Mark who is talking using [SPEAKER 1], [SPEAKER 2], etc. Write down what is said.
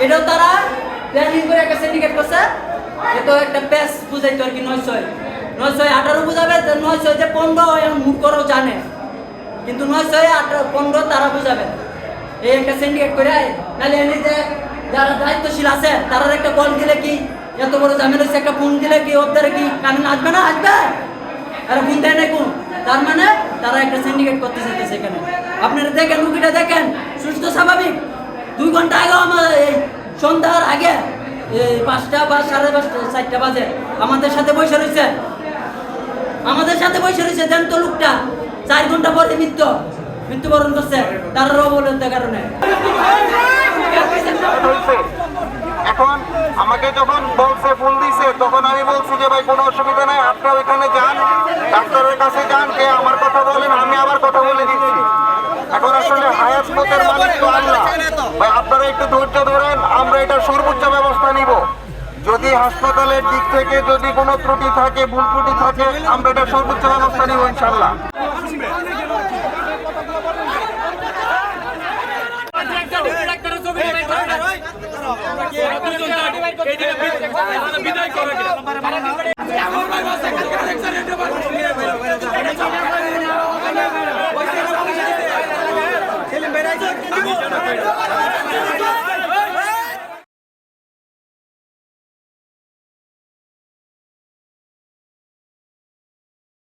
[SPEAKER 1] এটাও তারা প্ল্যানিং করে একটা সিন্ডিকেট করছে। এতো একটা প্যাস বুঝাইতো আর কি 918 বুঝাবে, 900 যে 15 এখন মুখ করেও জানে, কিন্তু 915 তারা বুঝাবে। এই একটা সিন্ডিকেট করে নাহলে এনে যে যারা দায়িত্বশীল আছে তারা একটা কল দিলে কি এত বড় ঝামেলা হচ্ছে, একটা ফোন দিলে কি ওদের কি কানে আসবে না? আসবে। আর ফোন দেয় না কোন, তার মানে তারা একটা সিন্ডিকেট করতে চাইতেছে এখানে। আপনারা দেখেন রুগীটা দেখেন সুস্থ স্বাভাবিক, 2 ঘন্টা আগে আমার এই সন্ধ্যার আগে 5টা বা 5:30 4টা বাজে আমাদের সাথে বসে রয়েছে, দেন তো লোকটা 4 ঘন্টা পরে মৃত্যুবরণ করছে তার অবহেলার কারণে।
[SPEAKER 2] এখন আমাকে যখন বলছে, ফোন দিছে, তখন আমি বলছি যে ভাই কোনো অসুবিধা নাই, আপনারা ওইখানে যান, ডাক্তারের কাছে যান, কে আমার কথা বলেন, আমি আবার কথা বলে দিচ্ছি। এখন আসলে হায়াতপথের মালিক তো আল্লাহ, ভাই আপনারা একটু ধৈর্য ধরেন, আমরা এটা সর্বোচ্চ ব্যবস্থা নিব। যদি হাসপাতালের দিক থেকে যদি কোনো ত্রুটি থাকে, ভুল ত্রুটি থাকে, আমরা এটা সর্বোচ্চ ব্যবস্থা নিব ইনশাল্লাহ।
[SPEAKER 3] ছেলে বেড়াইছে